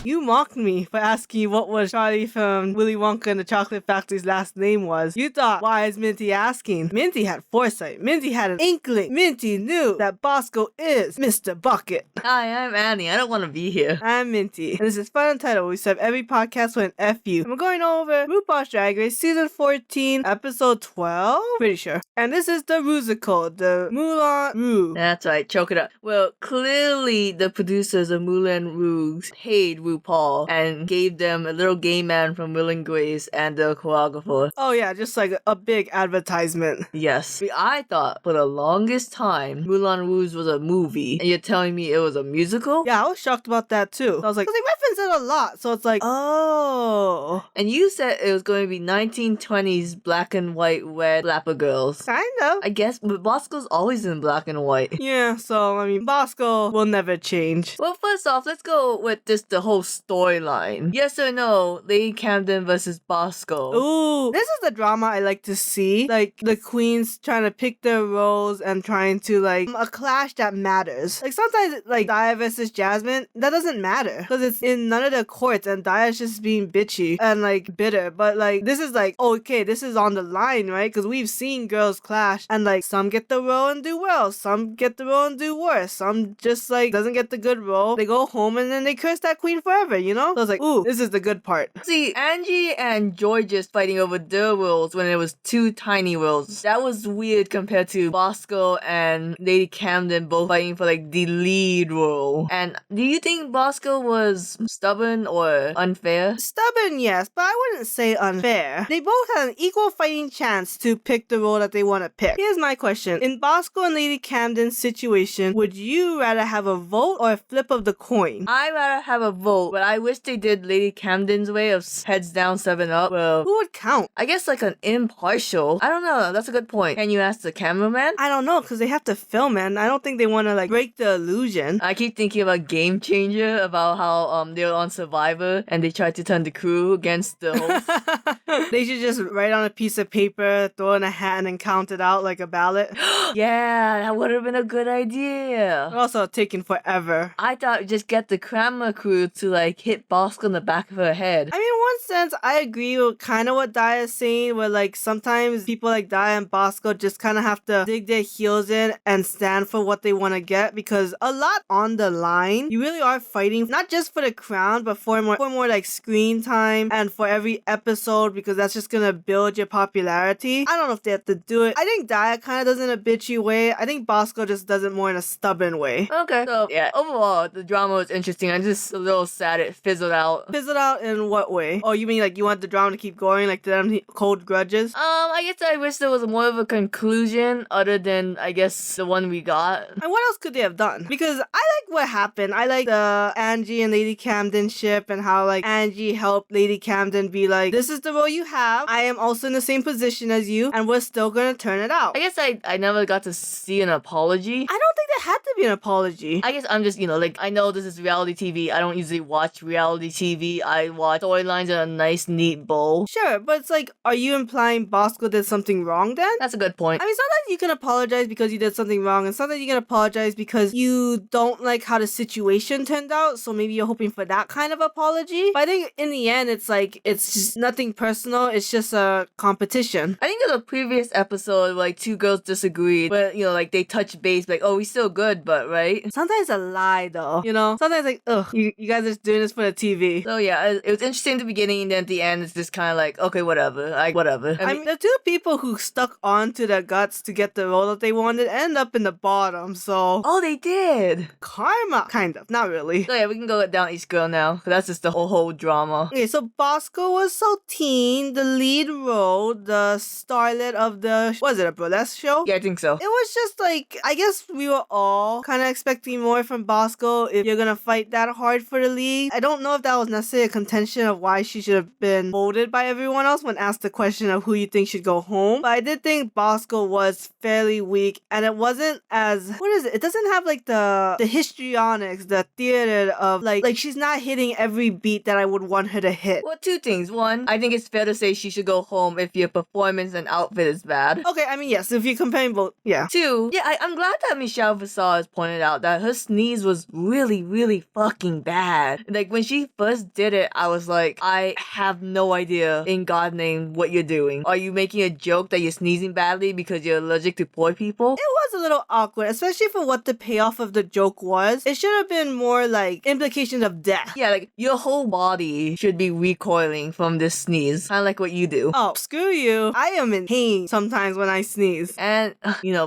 You mocked me for asking what was Charlie from Willy Wonka and the Chocolate Factory's last name was. You thought, why is Minty asking? Minty had foresight. Minty had an inkling. Minty knew that Bosco is Mr. Bucket. Hi, I'm Annie. I don't want to be here. I'm Minty, and this is FunUntitled. We serve every podcast with an FU. And we're going over RuPaul's Drag Race Season 14, Episode 12? Pretty sure. And this is the Rusical, the Moulin Ru. That's right, choke it up. Well, clearly the producers of Moulin Ru paid RuPaul and gave them a little gay man from Will and Grace and the choreographer. Oh yeah, just like a big advertisement. Yes. I thought for the longest time Moulin Rouge was a movie, and you're telling me it was a musical? Yeah, I was shocked about that too. I was like, 'cause they reference it a lot, so it's like, oh. And you said it was going to be 1920s black and white red flapper girls. Kind of. I guess, but Bosco's always in black and white. Yeah, so, I mean, Bosco will never change. Well, first off, let's go with just the whole storyline. Yes or no, Lady Camden versus Bosco? Ooh, this is the drama I like to see. Like, the queens trying to pick their roles and trying to, like, a clash that matters. Like, sometimes, like, Daya versus Jasmine, that doesn't matter. Because it's in none of the courts, and Daya's just being bitchy and, like, bitter. But, like, this is, like, okay, this is on the line, right? Because we've seen girls clash, and, like, some get the role and do well. Some get the role and do worse. Some just, like, doesn't get the good role. They go home, and then they curse that queen forever, you know? So I was like, ooh, this is the good part. See, Angie and Georges fighting over their roles when it was two tiny roles. That was weird compared to Bosco and Lady Camden both fighting for like the lead role. And do you think Bosco was stubborn or unfair? Stubborn, yes, but I wouldn't say unfair. They both had an equal fighting chance to pick the role that they want to pick. Here's my question. In Bosco and Lady Camden's situation, would you rather have a vote or a flip of the coin? I'd rather have a vote, but I wish they did Lady Camden's way of heads down, 7 up. Well, Who would count? I guess like an impartial. I don't know. That's a good point. Can you ask the cameraman? I don't know, because they have to film it, and I don't think they want to, like, break the illusion. I keep thinking about Game Changer, about how they were on Survivor and they tried to turn the crew against the host. They should just write on a piece of paper, throw in a hat, and count it out like a ballot. Yeah, that would have been a good idea. But also taking forever. I thought just get the camera crew to like hit Bosco in the back of her head. I mean, in one sense, I agree with kind of what Daya is saying, where, like, sometimes people like Daya and Bosco just kind of have to dig their heels in and stand for what they want to get, because a lot on the line. You really are fighting, not just for the crown, but for more like, screen time and for every episode, because that's just gonna build your popularity. I don't know if they have to do it. I think Daya kind of does it in a bitchy way. I think Bosco just does it more in a stubborn way. Okay, so yeah, overall, the drama was interesting. I'm just a little sad it fizzled out. Fizzled out in what way? Oh, you mean like you want the drama to keep going, like them cold grudges? I guess I wish there was more of a conclusion other than, I guess, the one we got. And what else could they have done? Because I like what happened. I like the Angie and Lady Camden ship, and how, like, Angie helped Lady Camden be like, this is the role you have. I am also in the same position as you, and we're still gonna turn it out. I guess I never got to see an apology. I don't think there had to be an apology. I guess I'm just, like, I know this is reality TV. I don't usually watch reality TV. I watch storylines in a nice, neat bowl. Sure, but it's like, are you implying Bosco did something wrong then? That's a good point. I mean, sometimes you can apologize because you did something wrong, and sometimes you can apologize because you don't like how the situation turned out, so maybe you're hoping for that kind of apology. But I think in the end, it's like, it's just nothing personal, it's just a competition. I think there's a previous episode where, like, two girls disagreed, but, like, they touch base, like, oh, we still good, but, right? Sometimes a lie, though, Sometimes, like, ugh, you guys are just doing this for the TV. So, yeah, it was interesting at the beginning, and then at the end, it's just kind of like, okay, whatever. Whatever. I mean, the two people who stuck onto their guts to get the role that they wanted end up in the bottom, so... Oh, they did! Karma! Kind of, not really. So, yeah, we can go down each girl now, because that's just the whole drama. Okay, so Bosco was Saltine, the lead role, the starlet of the... Was it a burlesque show? Yeah, I think so. It was just like, I guess we were all kind of expecting more from Bosco if you're gonna fight that hard for the lead. I don't know if that was necessarily a contention of why she should have been voted by everyone else when asked the question of who you think should go home. But I did think Bosco was fairly weak, and it wasn't as... What is it? It doesn't have like the histrionics, the theater of like she's not hitting every beat that I would want her to hit. Well, two things. One, I think it's fair to say she should go home if your performance and outfit is bad. Okay, I mean, yes, if you're comparing both, yeah. Two, yeah, I'm glad that Michelle Saw has pointed out that her sneeze was really, really fucking bad. Like, when she first did it, I was like, I have no idea, in God's name, what you're doing. Are you making a joke that you're sneezing badly because you're allergic to poor people? It was a little awkward, especially for what the payoff of the joke was. It should have been more like implications of death. Yeah, like, your whole body should be recoiling from this sneeze. Kind of like what you do. Oh, screw you. I am in pain sometimes when I sneeze. And,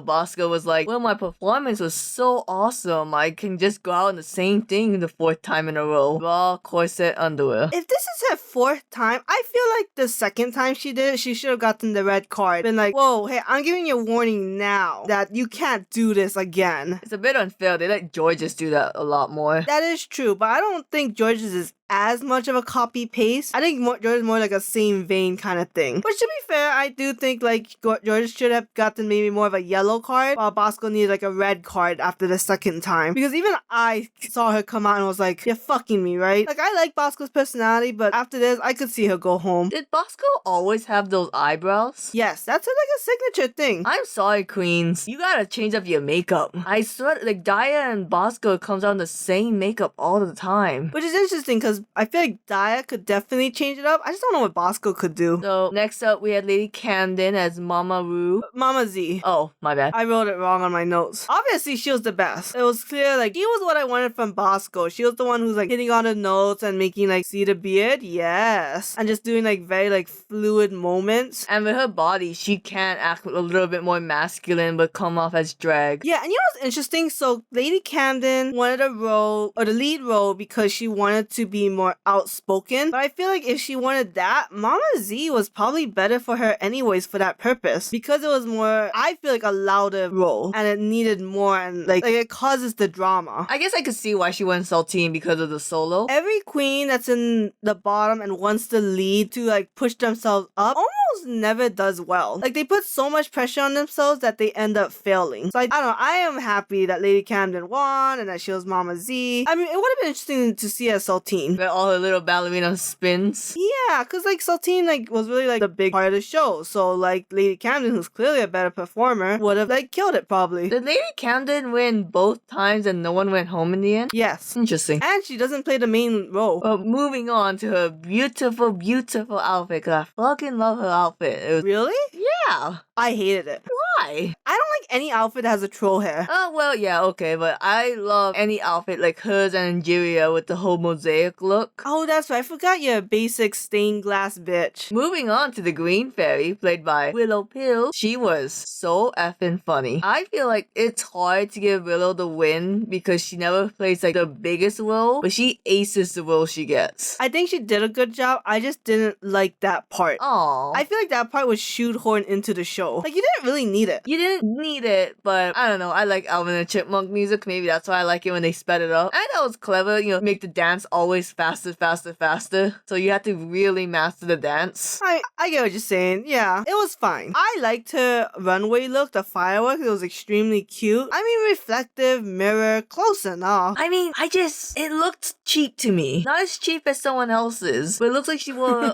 Bosco was like, well, my performance was so awesome. I can just go out in the same thing the 4th time in a row. Raw corset underwear. If this is her 4th time, I feel like the 2nd time she did it, she should have gotten the red card. Been like, whoa, hey, I'm giving you a warning now that you can't do this again. It's a bit unfair. They let Georges do that a lot more. That is true, but I don't think George's is as much of a copy paste. I think George is more like a same vein kind of thing. But to be fair, I do think like George should have gotten maybe more of a yellow card, while Bosco needed like a red card after the 2nd time. Because even I saw her come out and was like, you're fucking me, right? Like, I like Bosco's personality, but after this, I could see her go home. Did Bosco always have those eyebrows? Yes, that's like a signature thing. I'm sorry, queens. You gotta change up your makeup. I swear, like, Daya and Bosco comes out in the same makeup all the time. Which is interesting because I feel like Daya could definitely change it up. I just don't know what Bosco could do. So, next up, we had Lady Camden as Mama Ru. Mama Z. Oh, my bad. I wrote it wrong on my notes. Obviously, she was the best. It was clear, like, she was what I wanted from Bosco. She was the one who's, like, hitting on the notes and making, like, see the beard? Yes. And just doing, like, very, like, fluid moments. And with her body, she can act a little bit more masculine, but come off as drag. Yeah, and you know what's interesting? So, Lady Camden wanted a role, or the lead role, because she wanted to be more outspoken. But I feel like if she wanted that, Mama Z was probably better for her anyways for that purpose. Because it was more, I feel like, a louder role. And it needed more, and, like it causes the drama. I guess I could see why she went Saltine because of the solo. Every queen that's in the bottom and wants the lead to, like, push themselves up almost never does well. Like, they put so much pressure on themselves that they end up failing. So, I don't know, I am happy that Lady Camden won and that she was Mama Z. I mean, it would have been interesting to see her Saltine. Where all her little ballerina spins. Yeah, because, like, Saltine, like, was really, like, the big part of the show. So, like, Lady Camden, who's clearly a better performer, would have, like, killed it probably. Did Lady Camden win both times and no one went home in the end? Yes. Interesting. And she doesn't play the main role. Moving on to her beautiful, beautiful outfit, because I fucking love her outfit. It was... Really? Yeah. I hated it. Why? I don't like any outfit that has a troll hair. Oh, well, yeah, okay, but I love any outfit like hers and Angeria with the whole mosaic look. Oh, that's right. I forgot you're a basic stained glass bitch. Moving on to the Green Fairy, played by Willow Pill. She was so effing funny. I feel like it's hard to give Willow the win because she never plays like the biggest role, but she aces the role she gets. I think she did a good job. I just didn't like that part. Aww. I feel like that part was shoehorned into the show. Like, you didn't really need it. You didn't need it, but I don't know. I like Alvin and Chipmunk music. Maybe that's why I like it when they sped it up. I thought it was clever, make the dance always faster, faster, faster. So you have to really master the dance. I get what you're saying. Yeah, it was fine. I liked her runway look, the fireworks. It was extremely cute. I mean, reflective, mirror, close enough. I mean, it looked cheap to me. Not as cheap as someone else's, but it looks like she wore,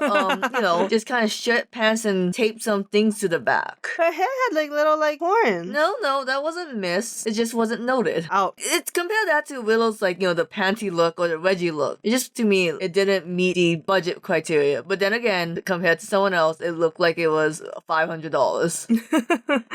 just kind of shirt pants and taped some things to the back. Her hair had like little like horns. No, that wasn't missed. It just wasn't noted. Out. It's compare that to Willow's the panty look or the Reggie look. It just, to me, it didn't meet the budget criteria. But then again, compared to someone else, it looked like it was $500.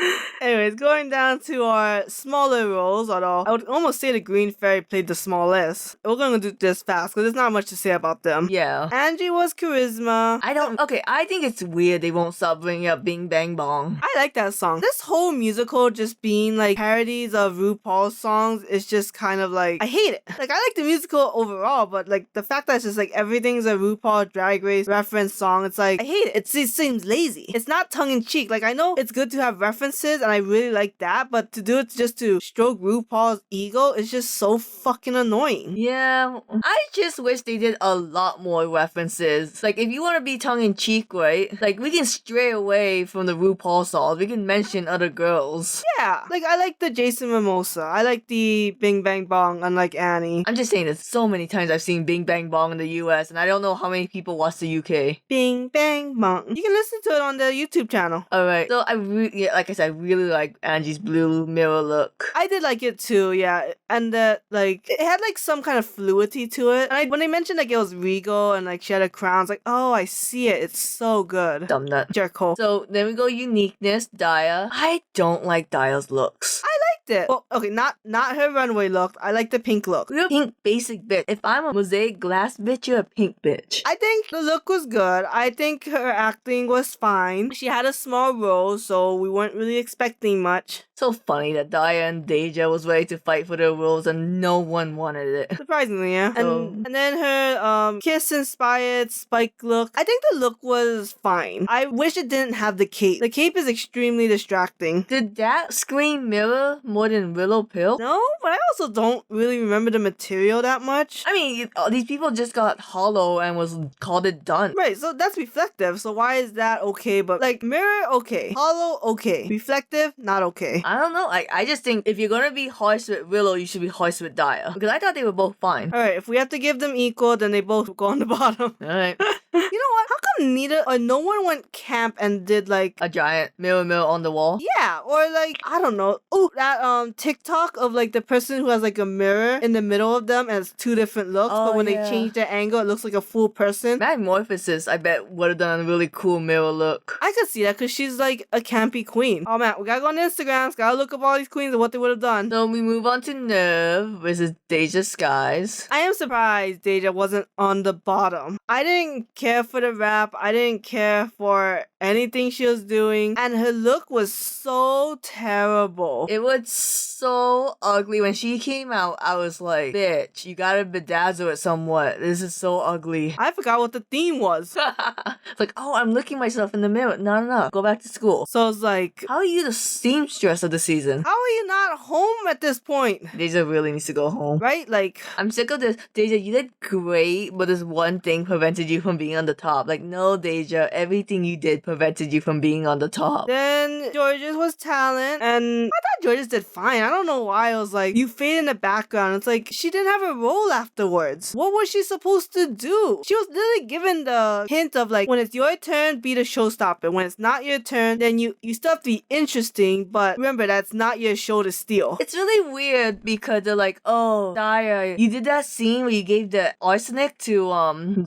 Anyways, going down to our smaller roles, although I would almost say the Green Fairy played the smallest. We're gonna do this fast because there's not much to say about them. Yeah. Angie was charisma. I think it's weird they won't stop bringing up Bing Bang Bong. I like that song. This whole musical just being like parodies of RuPaul's songs is just kind of like, I hate it. Like, I like the musical overall, but like the fact that it's just like everything's a RuPaul Drag Race reference song, it's like, I hate it. It seems lazy. It's not tongue-in-cheek. Like, I know it's good to have references and I really like that, but to do it just to stroke RuPaul's ego is just so fucking annoying. Yeah, I just wish they did a lot more references. Like, if you want to be tongue-in-cheek, right? Like, we can stray away from the RuPaul songs. We can mention in other girls. Yeah, like I like the Jason Mimosa. I like the Bing Bang Bong, unlike Annie. I'm just saying that so many times I've seen Bing Bang Bong in the US, and I don't know how many people watch the UK. Bing Bang Bong. You can listen to it on the YouTube channel. Alright, so like I said, I really like Angie's blue mirror look. I did like it too, yeah. And that, like, it had like some kind of fluidity to it. And when they mentioned like it was regal and like she had a crown, it's like, oh, I see it. It's so good. Dumb nut. Jerko. So then we go uniqueness, Daya. I don't like Daya's looks. I liked it. Well, okay, not her runway look. I like the pink look. You're a pink basic bitch. If I'm a mosaic glass bitch, you're a pink bitch. I think the look was good. I think her acting was fine. She had a small role, so we weren't really expecting much. So funny that Daya and Deja was ready to fight for their roles and no one wanted it. Surprisingly, yeah. So- And then her kiss-inspired spike look. I think the look was fine. I wish it didn't have the cape. The cape is extremely distracting. Did that scream mirror more than Willow Pill? No, but I also don't really remember the material that much. I mean, these people just got hollow and called it done. Right, so that's reflective. So why is that okay? But like mirror, okay. Hollow, okay. Reflective, not okay. I don't know. I just think if you're gonna be harsh with Willow, you should be harsh with Daya. Because I thought they were both fine. Alright, if we have to give them equal, then they both go on the bottom. Alright. You know what? How come neither or no one went camp and did like A giant mirror on the wall. yeah, or like I don't know. Oh, that TikTok of like the person who has like a mirror in the middle of them and it's two different looks, Oh, but when yeah. they change their angle, it looks like a full person. Magmorphosis, I bet, would have done a really cool mirror look. I could see that because she's like a campy queen. Oh man, we gotta go on Instagram, gotta look up all these queens and what they would have done. So we move on to Nerve versus Deja Skies. I am surprised Deja wasn't on the bottom. I didn't care for the rap. I didn't care for anything she was doing. And her look was so terrible. It was so ugly. When she came out, I was like, bitch, you gotta bedazzle it somewhat. This is so ugly. I forgot what the theme was. It's like, oh, I'm looking myself in the mirror. No. Go back to school. So it's like, How are you the seamstress of the season? how are you not home at this point? Deja really needs to go home. Right? Like, I'm sick of this. Deja, you did great, but this one thing prevented you from being on the top. Like, no, Deja, everything you did prevented you from being on the top. then George's was talent, and I thought George's did fine. I don't know why I was like, you fade in the background. It's like, she didn't have a role afterwards. What was she supposed to do? She was literally given the hint of like, when it's your turn, be the showstopper. When it's not your turn, then you still have to be interesting, but remember, that's not your show to steal. It's really weird because they're like, oh, Daya, you did that scene where you gave the arsenic to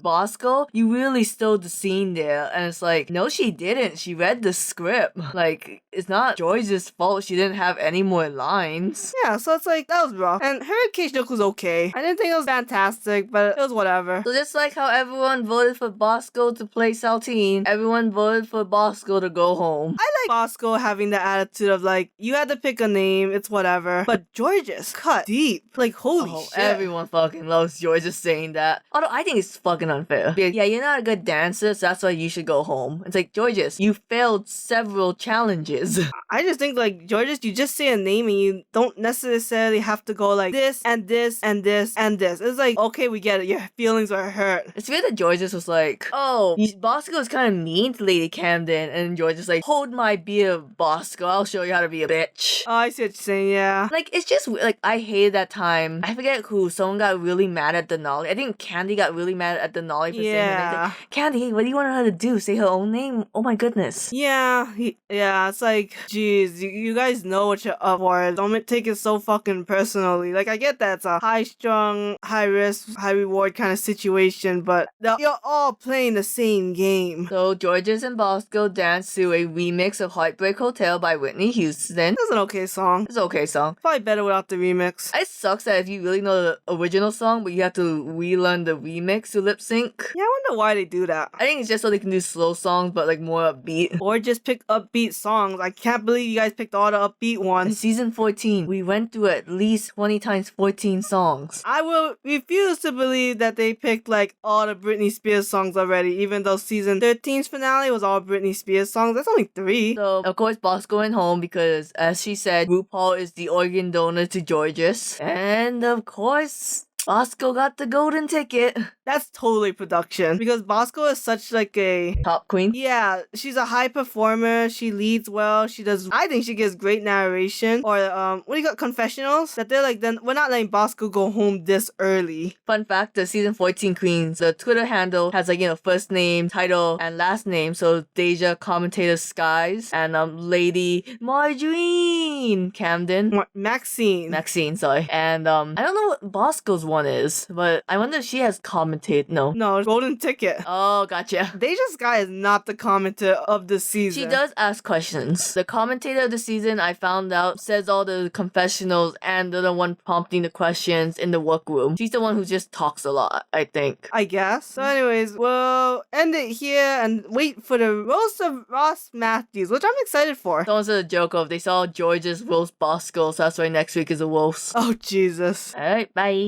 Bosco. You really stole the scene there. And it's like, no, she didn't. She read the script. Like, it's not George's fault she didn't have any more lines. Yeah, so it's like, that was rough. And her cage look was okay. I didn't think it was fantastic, but it was whatever. So just like how everyone voted for Bosco to play Saltine, everyone voted for Bosco to go home. I like Bosco having the attitude of like, you had to pick a name, it's whatever. But George's cut deep. Like, holy Oh, shit. everyone fucking loves George just saying that. Although I think it's fucking unfair. Yeah, you're not a good dancer, so that's why you should go home. It's like, Georges, you failed several challenges. I just think like, George's, you just say a name and you don't necessarily have to go like this and this and this and this. It's like, okay, we get it. Your feelings are hurt. It's weird that Georges was like, oh, Bosco was kind of mean to Lady Camden, and George is like, hold my beer, Bosco. I'll show you how to be a bitch. Oh, I see what you're saying, yeah. Like, it's just like, I hated that time. I forget who. Someone got really mad at Denali. I think Candy got really mad at Denali for saying her name. Yeah. Like, Candy, what do you want her to do? Say her own name? Oh my goodness. Yeah, yeah, it's like, geez, you guys know what you're up for. Don't take it so fucking personally. Like, I get that it's a high-strung, high-risk, high-reward kind of situation, but you're all playing the same game. So, Georges and Bosco danced to a remix of Heartbreak Hotel by Whitney Houston. It's an okay song. It's an okay song. Probably better without the remix. It sucks that if you really know the original song, but you have to relearn the remix to lip sync. Yeah, I wonder why they do that. I think it's just so they can do slow songs, but like more upbeat. Or just pick upbeat songs. I can't believe you guys picked all the upbeat In ones. season 14, we went through at least 20 times 14 songs. I will refuse to believe that they picked like all the Britney Spears songs already, even though season 13's finale was all Britney Spears songs. That's only 3. So, of course, Bosco went home because, as she said, RuPaul is the organ donor to Georges. And, of course, Bosco got the golden ticket. That's totally production because Bosco is such like a Top queen. yeah, she's a high performer. She leads well. She does. I think she gives great narration or what do you got confessionals that they're like. Then we're not letting Bosco go home this early. Fun fact: the season 14 queens, the Twitter handle has like first name, title, and last name. So Deja, commentator Skies, and Lady Margarine Camden. Maxine, sorry. And I don't know what Bosco's one is, but I wonder if she has commented. No, golden ticket. Oh, gotcha. Deja Sky is not the commentator of the season. She does ask questions. The commentator of the season, I found out, says all the confessionals and they're the one prompting the questions in the workroom. She's the one who just talks a lot, I think. I guess. So anyways, we'll end it here and wait for the roast of Ross Matthews, which I'm excited for. Someone said a joke of they saw George's roast Bosco, so that's why next week is a roast. Oh, Jesus. Alright, bye.